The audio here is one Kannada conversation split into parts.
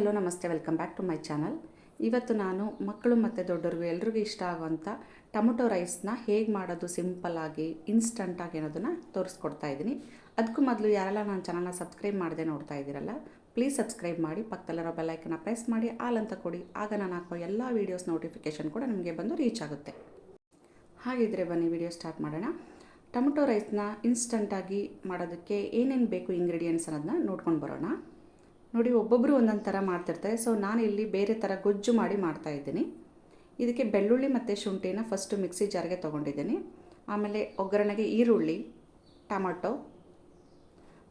ಹಲೋ ನಮಸ್ತೆ, welcome back to my channel. ಇವತ್ತು ನಾನು ಮಕ್ಕಳು ಮತ್ತು ದೊಡ್ಡರಿಗೂ ಎಲ್ರಿಗೂ ಇಷ್ಟ ಆಗುವಂಥ ಟೊಮೊಟೊ ರೈಸ್ನ ಹೇಗೆ ಮಾಡೋದು ಸಿಂಪಲ್ಲಾಗಿ ಇನ್ಸ್ಟಂಟಾಗಿ ಅನ್ನೋದನ್ನು ತೋರಿಸ್ಕೊಡ್ತಾ ಇದ್ದೀನಿ. ಅದಕ್ಕೂ ಮೊದಲು ಯಾರೆಲ್ಲ ನನ್ನ ಚಾನಲ್ನ ಸಬ್ಸ್ಕ್ರೈಬ್ ಮಾಡದೆ ನೋಡ್ತಾ ಇದ್ದೀರಲ್ಲ, ಪ್ಲೀಸ್ ಸಬ್ಸ್ಕ್ರೈಬ್ ಮಾಡಿ, ಪಕ್ಕದಲ್ಲಿರೋ ಬೆಲ್ಲೈಕನ್ನ ಪ್ರೆಸ್ ಮಾಡಿ ಆಲ್ ಅಂತ ಕೊಡಿ. ಆಗ ನಾನು ಹಾಕೋ ಎಲ್ಲ ವೀಡಿಯೋಸ್ ನೋಟಿಫಿಕೇಷನ್ ಕೂಡ ನಿಮಗೆ ಬಂದು ರೀಚ್ ಆಗುತ್ತೆ. ಹಾಗಿದ್ರೆ ಬನ್ನಿ ವಿಡಿಯೋ ಸ್ಟಾರ್ಟ್ ಮಾಡೋಣ. ಟೊಮೊಟೊ ರೈಸ್ನ ಇನ್ಸ್ಟಂಟಾಗಿ ಮಾಡೋದಕ್ಕೆ ಏನೇನು ಬೇಕು ಇಂಗ್ರೀಡಿಯೆಂಟ್ಸ್ ಅನ್ನೋದನ್ನ ನೋಡ್ಕೊಂಡು ಬರೋಣ. ನೋಡಿ, ಒಬ್ಬೊಬ್ಬರು ಒಂದೊಂದು ಥರ ಮಾಡ್ತಿರ್ತಾರೆ. ಸೊ ನಾನು ಇಲ್ಲಿ ಬೇರೆ ಥರ ಗೊಜ್ಜು ಮಾಡಿ ಮಾಡ್ತಾಯಿದ್ದೀನಿ. ಇದಕ್ಕೆ ಬೆಳ್ಳುಳ್ಳಿ ಮತ್ತು ಶುಂಠಿನ ಫಸ್ಟು ಮಿಕ್ಸಿ ಜಾರ್ಗೆ ತೊಗೊಂಡಿದ್ದೀನಿ. ಆಮೇಲೆ ಒಗ್ಗರಣೆಗೆ ಈರುಳ್ಳಿ, ಟೊಮೊಟೊ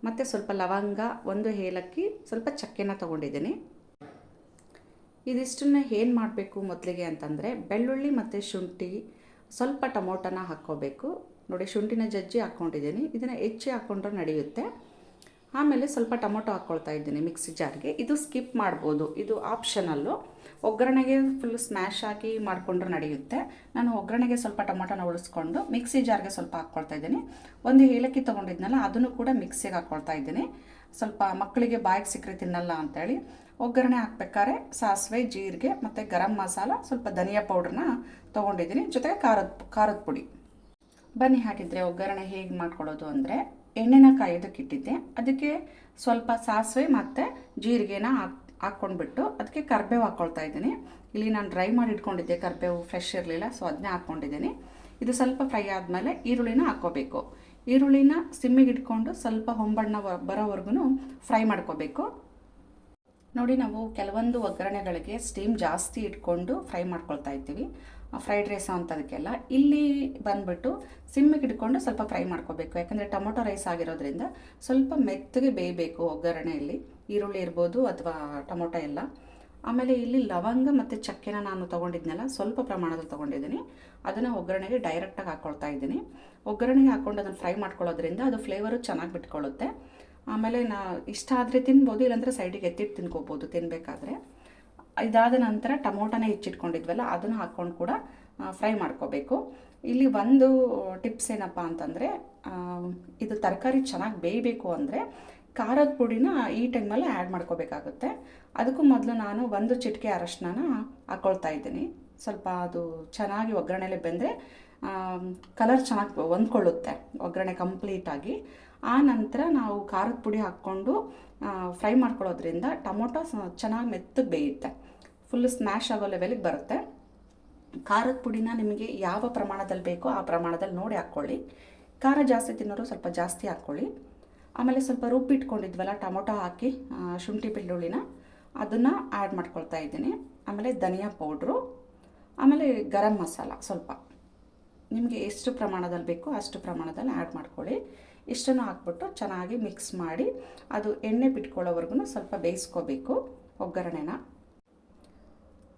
ಮತ್ತು ಸ್ವಲ್ಪ ಲವಂಗ, ಒಂದು ಏಲಕ್ಕಿ, ಸ್ವಲ್ಪ ಚಕ್ಕೆನ ತೊಗೊಂಡಿದ್ದೀನಿ. ಇದಿಷ್ಟನ್ನ ಏನು ಮಾಡಬೇಕು ಮೊದಲಿಗೆ ಅಂತಂದರೆ, ಬೆಳ್ಳುಳ್ಳಿ ಮತ್ತು ಶುಂಠಿ, ಸ್ವಲ್ಪ ಟೊಮೊಟೊನ ಹಾಕ್ಕೋಬೇಕು. ನೋಡಿ, ಶುಂಠಿನ ಜಜ್ಜಿ ಹಾಕ್ಕೊಂಡಿದ್ದೀನಿ. ಇದನ್ನು ಹೆಚ್ಚಿ ಹಾಕ್ಕೊಂಡ್ರೆ ನಡೆಯುತ್ತೆ. ಆಮೇಲೆ ಸ್ವಲ್ಪ ಟೊಮೊಟೊ ಹಾಕ್ಕೊಳ್ತಾ ಇದ್ದೀನಿ ಮಿಕ್ಸಿ ಜಾರ್ಗೆ. ಇದು ಸ್ಕಿಪ್ ಮಾಡ್ಬೋದು, ಇದು ಆಪ್ಷನಲ್ಲು. ಒಗ್ಗರಣೆಗೆ ಫುಲ್ ಸ್ಮ್ಯಾಶ್ ಹಾಕಿ ಮಾಡಿಕೊಂಡ್ರೆ ನಡೆಯುತ್ತೆ. ನಾನು ಒಗ್ಗರಣೆಗೆ ಸ್ವಲ್ಪ ಟೊಮೊಟೊನ ಉಳಿಸ್ಕೊಂಡು ಮಿಕ್ಸಿ ಜಾರ್ಗೆ ಸ್ವಲ್ಪ ಹಾಕ್ಕೊಳ್ತಾ ಇದ್ದೀನಿ. ಒಂದು ಏಲಕ್ಕಿ ತೊಗೊಂಡಿದ್ನಲ್ಲ, ಅದನ್ನು ಕೂಡ ಮಿಕ್ಸಿಗೆ ಹಾಕ್ಕೊಳ್ತಾ ಇದ್ದೀನಿ. ಸ್ವಲ್ಪ ಮಕ್ಕಳಿಗೆ ಬಾಯಿಗೆ ಸಿಕ್ಕರೆ ತಿನ್ನಲ್ಲ ಅಂಥೇಳಿ ಒಗ್ಗರಣೆ ಹಾಕ್ಬೇಕಾದ್ರೆ ಸಾಸಿವೆ, ಜೀರಿಗೆ ಮತ್ತು ಗರಂ ಮಸಾಲ, ಸ್ವಲ್ಪ ಧನಿಯಾ ಪೌಡ್ರನ್ನ ತೊಗೊಂಡಿದ್ದೀನಿ, ಜೊತೆಗೆ ಖಾರದ ಪುಡಿ. ಬನ್ನಿ ಹಾಕಿದರೆ ಒಗ್ಗರಣೆ ಹೇಗೆ ಮಾಡ್ಕೊಳ್ಳೋದು ಅಂದರೆ, ಎಣ್ಣೆನ ಕಾಯೋದಕ್ಕಿಟ್ಟಿದ್ದೆ. ಅದಕ್ಕೆ ಸ್ವಲ್ಪ ಸಾಸಿವೆ ಮತ್ತು ಜೀರಿಗೆನ ಹಾಕ್ಕೊಂಡ್ಬಿಟ್ಟು ಅದಕ್ಕೆ ಕರಿಬೇವು ಹಾಕ್ಕೊಳ್ತಾ ಇದ್ದೀನಿ. ಇಲ್ಲಿ ನಾನು ಡ್ರೈ ಮಾಡಿ ಇಟ್ಕೊಂಡಿದ್ದೆ, ಕರಿಬೇವು ಫ್ರೆಶ್ ಇರಲಿಲ್ಲ, ಸೊ ಅದನ್ನೇ ಹಾಕ್ಕೊಂಡಿದ್ದೀನಿ. ಇದು ಸ್ವಲ್ಪ ಫ್ರೈ ಆದಮೇಲೆ ಈರುಳ್ಳಿನ ಹಾಕ್ಕೋಬೇಕು. ಈರುಳ್ಳಿನ ಸಿಮ್ಮಿಗೆ ಇಟ್ಕೊಂಡು ಸ್ವಲ್ಪ ಹೊಂಬಣ್ಣ ಬರೋವರೆಗೂ ಫ್ರೈ ಮಾಡ್ಕೋಬೇಕು. ನೋಡಿ, ನಾವು ಕೆಲವೊಂದು ಒಗ್ಗರಣೆಗಳಿಗೆ ಸ್ಟೀಮ್ ಜಾಸ್ತಿ ಇಟ್ಕೊಂಡು ಫ್ರೈ ಮಾಡ್ಕೊಳ್ತಾ ಇರ್ತೀವಿ, ಫ್ರೈಡ್ ರೈಸ್ ಅಂಥದಕ್ಕೆಲ್ಲ. ಇಲ್ಲಿ ಬಂದುಬಿಟ್ಟು ಸಿಮ್ಮಿಗೆ ಇಟ್ಕೊಂಡು ಸ್ವಲ್ಪ ಫ್ರೈ ಮಾಡ್ಕೋಬೇಕು. ಯಾಕಂದರೆ ಟೊಮೊಟೊ ರೈಸ್ ಆಗಿರೋದ್ರಿಂದ ಸ್ವಲ್ಪ ಮೆತ್ತಗೆ ಬೇಯಬೇಕು ಒಗ್ಗರಣೆಯಲ್ಲಿ, ಈರುಳ್ಳಿ ಇರ್ಬೋದು ಅಥವಾ ಟೊಮೊಟೊ ಎಲ್ಲ. ಆಮೇಲೆ ಇಲ್ಲಿ ಲವಂಗ ಮತ್ತು ಚಕ್ಕೆನ ನಾನು ತೊಗೊಂಡಿದ್ನಲ್ಲ, ಸ್ವಲ್ಪ ಪ್ರಮಾಣದಲ್ಲಿ ತೊಗೊಂಡಿದ್ದೀನಿ. ಅದನ್ನು ಒಗ್ಗರಣೆಗೆ ಡೈರೆಕ್ಟಾಗಿ ಹಾಕ್ಕೊಳ್ತಾ ಇದ್ದೀನಿ. ಒಗ್ಗರಣೆಗೆ ಹಾಕ್ಕೊಂಡು ಅದನ್ನು ಫ್ರೈ ಮಾಡ್ಕೊಳ್ಳೋದ್ರಿಂದ ಅದು ಫ್ಲೇವರು ಚೆನ್ನಾಗಿ ಬಿಟ್ಕೊಳ್ಳುತ್ತೆ. ಆಮೇಲೆ ಇಷ್ಟ ಆದರೆ ತಿನ್ಬೋದು, ಇಲ್ಲಾಂದರೆ ಸೈಡಿಗೆ ಎತ್ತಿಟ್ಟು ತಿನ್ಕೋಬೋದು ತಿನ್ನಬೇಕಾದ್ರೆ. ಇದಾದ ನಂತರ ಟೊಮೊಟೊನ ಹೆಚ್ಚಿಟ್ಕೊಂಡಿದ್ವಲ್ಲ, ಅದನ್ನು ಹಾಕ್ಕೊಂಡು ಕೂಡ ಫ್ರೈ ಮಾಡ್ಕೋಬೇಕು. ಇಲ್ಲಿ ಒಂದು ಟಿಪ್ಸ್ ಏನಪ್ಪ ಅಂತಂದರೆ, ಇದು ತರಕಾರಿ ಚೆನ್ನಾಗಿ ಬೇಯಬೇಕು ಅಂದರೆ ಖಾರದ ಪುಡಿನ ಈ ಟೈಮಲ್ಲಿ ಆ್ಯಡ್ ಮಾಡ್ಕೋಬೇಕಾಗುತ್ತೆ. ಅದಕ್ಕೂ ಮೊದಲು ನಾನು ಒಂದು ಚಿಟಿಕೆ ಅರಶಿನ ಹಾಕ್ಕೊಳ್ತಾ ಇದ್ದೀನಿ. ಸ್ವಲ್ಪ ಅದು ಚೆನ್ನಾಗಿ ಒಗ್ಗರಣೆಲೆ ಬೆಂದರೆ ಕಲರ್ ಚೆನ್ನಾಗಿ ಹೊಂದ್ಕೊಳ್ಳುತ್ತೆ ಒಗ್ಗರಣೆ ಕಂಪ್ಲೀಟಾಗಿ. ಆ ನಂತರ ನಾವು ಖಾರದ ಪುಡಿ ಹಾಕ್ಕೊಂಡು ಫ್ರೈ ಮಾಡ್ಕೊಳ್ಳೋದ್ರಿಂದ ಟೊಮೊಟೊ ಚೆನ್ನಾಗಿ ಮೆತ್ತಗೆ ಬೇಯುತ್ತೆ, ಫುಲ್ ಸ್ಮ್ಯಾಶ್ ಆಗೋ ಲೆವೆಲಿಗೆ ಬರುತ್ತೆ. ಖಾರದ ಪುಡಿನ ನಿಮಗೆ ಯಾವ ಪ್ರಮಾಣದಲ್ಲಿ ಬೇಕೋ ಆ ಪ್ರಮಾಣದಲ್ಲಿ ನೋಡಿ ಹಾಕ್ಕೊಳ್ಳಿ. ಖಾರ ಜಾಸ್ತಿ ತಿನ್ನೋರು ಸ್ವಲ್ಪ ಜಾಸ್ತಿ ಹಾಕ್ಕೊಳ್ಳಿ. ಆಮೇಲೆ ಸ್ವಲ್ಪ ರುಬ್ಬಿಟ್ಕೊಂಡಿದ್ವಲ್ಲ ಟೊಮೊಟೊ ಹಾಕಿ ಶುಂಠಿ ಬೆಳ್ಳುಳ್ಳಿನ, ಅದನ್ನು ಆ್ಯಡ್ ಮಾಡ್ಕೊಳ್ತಾ ಇದ್ದೀನಿ. ಆಮೇಲೆ ಧನಿಯಾ ಪೌಡ್ರು, ಆಮೇಲೆ ಗರಂ ಮಸಾಲ ಸ್ವಲ್ಪ ನಿಮಗೆ ಎಷ್ಟು ಪ್ರಮಾಣದಲ್ಲಿ ಬೇಕೋ ಅಷ್ಟು ಪ್ರಮಾಣದಲ್ಲಿ ಆ್ಯಡ್ ಮಾಡ್ಕೊಳ್ಳಿ. ಇಷ್ಟನ್ನು ಹಾಕ್ಬಿಟ್ಟು ಚೆನ್ನಾಗಿ ಮಿಕ್ಸ್ ಮಾಡಿ ಅದು ಎಣ್ಣೆ ಬಿಟ್ಕೊಳ್ಳೋವರೆಗೂ ಸ್ವಲ್ಪ ಬೇಯಿಸ್ಕೋಬೇಕು ಒಗ್ಗರಣೆನ.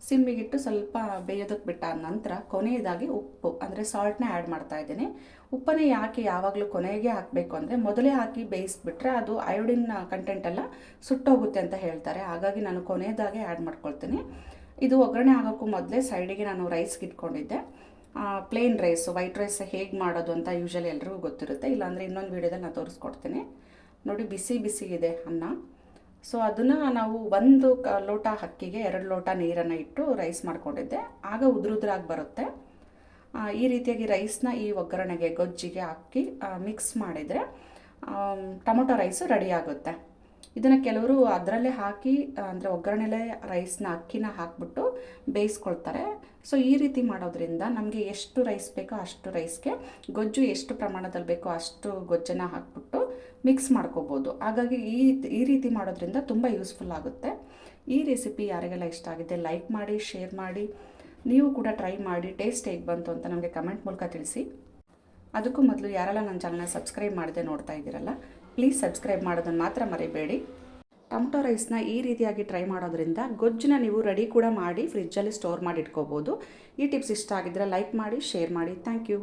ಸಿಮ್ಮಿಗಿಟ್ಟು ಸ್ವಲ್ಪ ಬೇಯೋದಕ್ಕೆ ಬಿಟ್ಟಾದ ನಂತರ ಕೊನೆಯದಾಗಿ ಉಪ್ಪು ಅಂದರೆ ಸಾಲ್ಟ್ನ ಆ್ಯಡ್ ಮಾಡ್ತಾ ಇದ್ದೀನಿ. ಉಪ್ಪನ್ನೇ ಯಾಕೆ ಯಾವಾಗಲೂ ಕೊನೆಗೆ ಹಾಕಬೇಕು ಅಂದರೆ, ಮೊದಲೇ ಹಾಕಿ ಬೇಯಿಸ್ಬಿಟ್ರೆ ಅದು ಅಯೋಡಿನ್ ಕಂಟೆಂಟೆಲ್ಲ ಸುಟ್ಟೋಗುತ್ತೆ ಅಂತ ಹೇಳ್ತಾರೆ. ಹಾಗಾಗಿ ನಾನು ಕೊನೆಯದಾಗೆ ಆ್ಯಡ್ ಮಾಡ್ಕೊಳ್ತೀನಿ. ಇದು ಒಗ್ಗರಣೆ ಆಗೋಕ್ಕೂ ಮೊದಲೇ ಸೈಡಿಗೆ ನಾನು ರೈಸ್ಗೆ ಇಟ್ಕೊಂಡಿದ್ದೆ. ಪ್ಲೇನ್ ರೈಸ್, ವೈಟ್ ರೈಸ್ ಹೇಗೆ ಮಾಡೋದು ಅಂತ ಯೂಶಲಿ ಎಲ್ರಿಗೂ ಗೊತ್ತಿರುತ್ತೆ, ಇಲ್ಲಾಂದರೆ ಇನ್ನೊಂದು ವೀಡಿಯೋದಲ್ಲಿ ನಾನು ತೋರಿಸ್ಕೊಡ್ತೀನಿ. ನೋಡಿ, ಬಿಸಿ ಬಿಸಿಗಿದೆ ಅನ್ನ. ಸೊ ಅದನ್ನು ನಾವು ಒಂದು ಲೋಟ ಅಕ್ಕಿಗೆ 2 ಲೋಟ ನೀರನ್ನು ಇಟ್ಟು ರೈಸ್ ಮಾಡ್ಕೊಂಡಿದ್ದೆ. ಆಗ ಉದುರಾಗಿ ಬರುತ್ತೆ. ಈ ರೀತಿಯಾಗಿ ರೈಸ್ನ ಈ ಒಗ್ಗರಣೆಗೆ ಗೊಜ್ಜಿಗೆ ಹಾಕಿ ಮಿಕ್ಸ್ ಮಾಡಿದರೆ ಟೊಮೊಟೊ ರೈಸು ರೆಡಿ ಆಗುತ್ತೆ. ಇದನ್ನು ಕೆಲವರು ಅದರಲ್ಲೇ ಹಾಕಿ ಅಂದರೆ ಒಗ್ಗರಣೆಲೇ ರೈಸ್ನ ಅಕ್ಕಿನ ಹಾಕ್ಬಿಟ್ಟು ಬೇಯಿಸ್ಕೊಳ್ತಾರೆ. ಸೊ ಈ ರೀತಿ ಮಾಡೋದ್ರಿಂದ ನಮಗೆ ಎಷ್ಟು ರೈಸ್ ಬೇಕೋ ಅಷ್ಟು ರೈಸ್ಗೆ, ಗೊಜ್ಜು ಎಷ್ಟು ಪ್ರಮಾಣದಲ್ಲಿ ಬೇಕೋ ಅಷ್ಟು ಗೊಜ್ಜನ್ನು ಹಾಕ್ಬಿಟ್ಟು ಮಿಕ್ಸ್ ಮಾಡ್ಕೋಬೋದು. ಹಾಗಾಗಿ ಈ ರೀತಿ ಮಾಡೋದ್ರಿಂದ ತುಂಬ ಯೂಸ್ಫುಲ್ ಆಗುತ್ತೆ. ಈ ರೆಸಿಪಿ ಯಾರಿಗೆಲ್ಲ ಇಷ್ಟ ಆಗಿದೆ ಲೈಕ್ ಮಾಡಿ, ಶೇರ್ ಮಾಡಿ. ನೀವು ಕೂಡ ಟ್ರೈ ಮಾಡಿ ಟೇಸ್ಟ್ ಹೇಗೆ ಬಂತು ಅಂತ ನಮಗೆ ಕಮೆಂಟ್ ಮೂಲಕ ತಿಳಿಸಿ. ಅದಕ್ಕೂ ಮೊದಲು ಯಾರೆಲ್ಲ ನನ್ನ ಚಾನಲ್ನ ಸಬ್ಸ್ಕ್ರೈಬ್ ಮಾಡದೆ ನೋಡ್ತಾ ಇದ್ದೀರಲ್ಲ, ಪ್ಲೀಸ್ ಸಬ್ಸ್ಕ್ರೈಬ್ ಮಾಡೋದನ್ನು ಮಾತ್ರ ಮರಿಬೇಡಿ. ಟೊಮೊಟೊ ರೈಸ್ನ ಈ ರೀತಿಯಾಗಿ ಟ್ರೈ ಮಾಡೋದ್ರಿಂದ ಗೊಜ್ಜನ್ನ ನೀವು ರೆಡಿ ಕೂಡ ಮಾಡಿ ಫ್ರಿಜ್ಜಲ್ಲಿ ಸ್ಟೋರ್ ಮಾಡಿ ಇಟ್ಕೋಬೋದು. ಈ ಟಿಪ್ಸ್ ಇಷ್ಟ ಆಗಿದ್ದರೆ ಲೈಕ್ ಮಾಡಿ, ಶೇರ್ ಮಾಡಿ. Thank you.